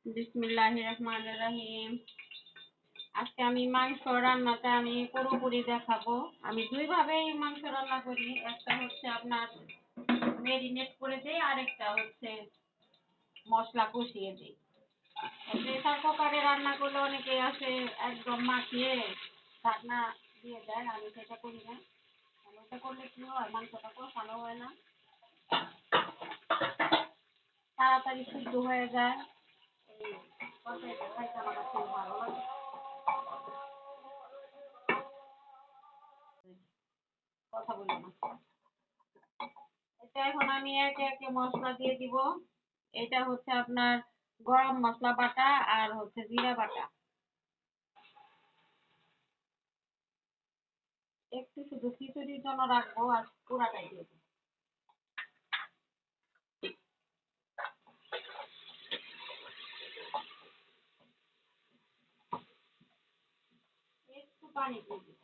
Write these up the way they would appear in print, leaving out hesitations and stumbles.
বিসমিল্লাহির রহমানির রহিম। আজকে আমি মাংস রান্নাটা আমি পুরোপুরি দেখাবো। আমি দুইভাবেই মাংস রান্না করি, একটা হচ্ছে আপনার মেরিনেট করে দিই, আরেকটা হচ্ছে মশলা কষিয়ে দিই। প্রেসার কুকারে রান্না করলে অনেকেই আছে একদম মাখিয়ে ঢাকনা দিয়ে দেয়, আমি সেটা করি না। ওটা করলে কি হয়, মাংসটা কষানো হয় না, তাড়াতাড়ি সিদ্ধ হয়ে যায়। এই তরকারিটা খাইতে আমার খুব ভালো লাগে। কথা বলি না। এটা এখন আমি একে একে মশলা দিয়ে দিব। এটা হচ্ছে আপনার গরম মশলা বাটা আর হচ্ছে জিরা বাটা। একটু শুধু খিচুড়ির জন্য রাখবো আর পুরাটাই দিয়ে দেবো। একটু পানি দিয়ে দিব।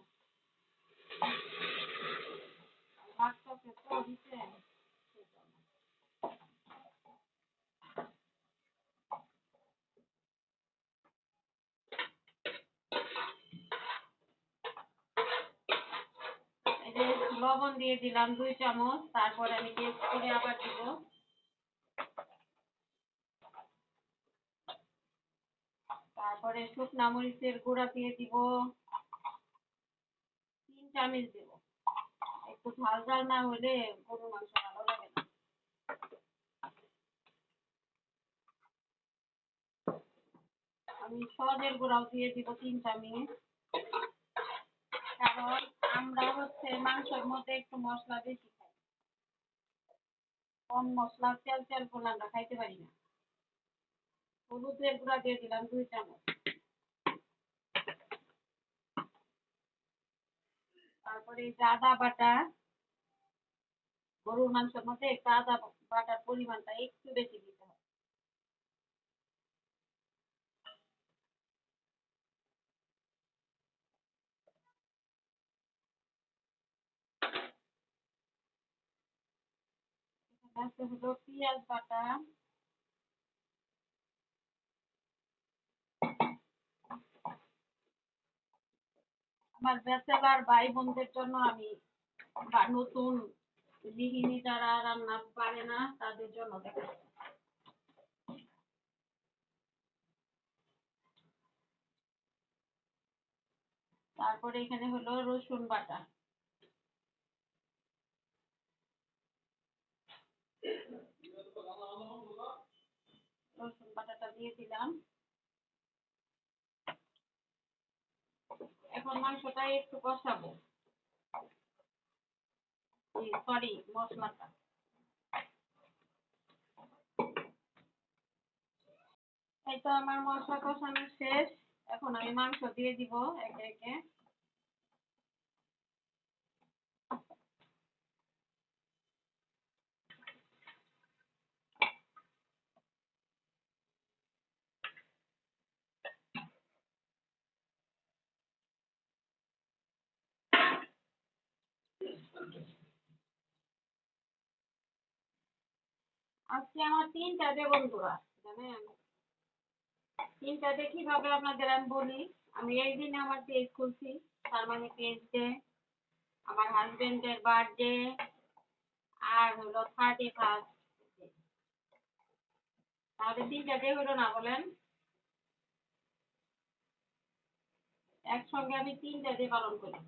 ভাতটাকে তো দিতে এই যে লবণ দিয়ে দিলাম 2 চামচ, তারপর আমি টেস্ট করে আবার দিব। তারপরে শুকনা মরিচের গুঁড়া দিয়ে দিব 3 চামচ দেব। একটু ঝাল ঝাল না হলে গরুর মাংস ভালো লাগে না। আমি সজের গুঁড়াও দিয়ে দিব 3 চামচ, কারণ আমরা হচ্ছে মাংসের মধ্যে একটু মশলা বেশি খাই। কম মশলা তেল তেল করলে আমরা খাইতে পারি না। হলুদের গুঁড়া দিয়ে দিলাম 2 চামচ। তারপরে এই যে আদা বাটা, গরুর মাংসের মধ্যে একটু আদা বাটার পরিমাণটা একটু বেশি দিতে হবে। এখানে হলো পেঁয়াজ বাটা। আমার ব্যাচেলার ভাই বোনদের জন্য আমি, বা নতুন গৃহিণী যারা রান্না পারে না তাদের জন্য দেখাচ্ছি। তারপরে এখানে হলো রসুন বাটা। রসুন বাটাটা দিয়ে দিলাম। এখন মাংসটা একটু কষাবো, সরি মশলাটা। এই তো আমার মশলা কষানো শেষ। এখন আমি মাংস দিয়ে দিব একে একে। আজকে আমার 3টা ডে বন্ধুরা, জানেন 3টা ডে কিভাবে আপনাদের আমি বলি। আমি এই দিনে আমার পেজ খুলছি, তার মানে পেজ ডে, আমার হাজবেন্ডের বার্থডে, আর হলো 31st। তাহলে 3টা ডে হলো না বলেন? একসঙ্গে আমি 3টা ডে পালন করি।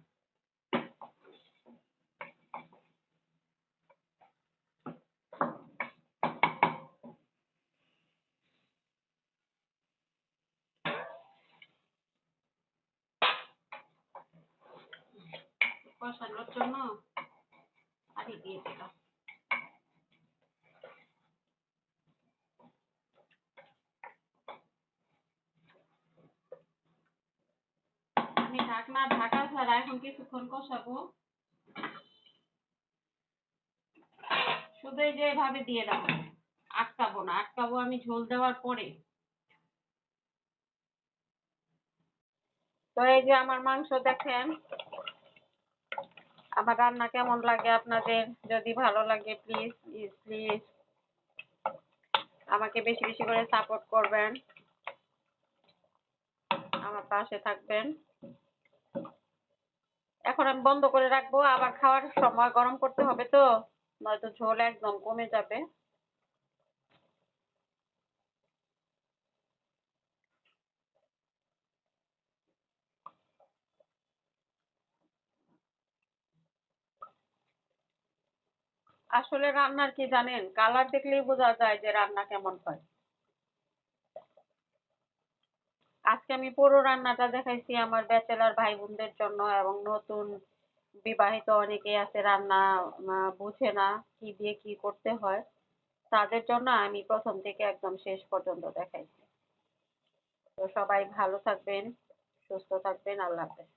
কষানোর জন্য পানি দিয়ে দিলাম। আমি ঢাকা ছাড়া এখন কিছুক্ষণ কষাবো। শুধু এই যে এভাবে দিয়ে রাখবো, আটকাবো না, আটকাবো আমি ঝোল দেওয়ার পরে। তো এই যে আমার মাংস দেখেন। আমার রান্না কেমন লাগে আপনাদের, যদি ভালো লাগে প্লিজ প্লিজ প্লিজ আমাকে বেশি বেশি করে সাপোর্ট করবেন। আমার পাশে থাকবেন। এখন আমি বন্ধ করে রাখবো, আবার খাওয়ার সময় গরম করতে হবে তো, নয়তো ঝোল একদম কমে যাবে। আসলে রান্নার কি জানেন, কালার দেখলেই বোঝা যায় যে রান্না কেমন হয়। আজকে আমি পুরো রান্নাটা দেখাইছি আমার ব্যাচেলার ভাই বোনদের জন্য, এবং নতুন বিবাহিত অনেকেই আছে রান্না বুঝে না কি দিয়ে কি করতে হয়, তাদের জন্য আমি প্রথম থেকে একদম শেষ পর্যন্ত দেখাইছি। তো সবাই ভালো থাকবেন, সুস্থ থাকবেন, আল্লাহ হাফেজ।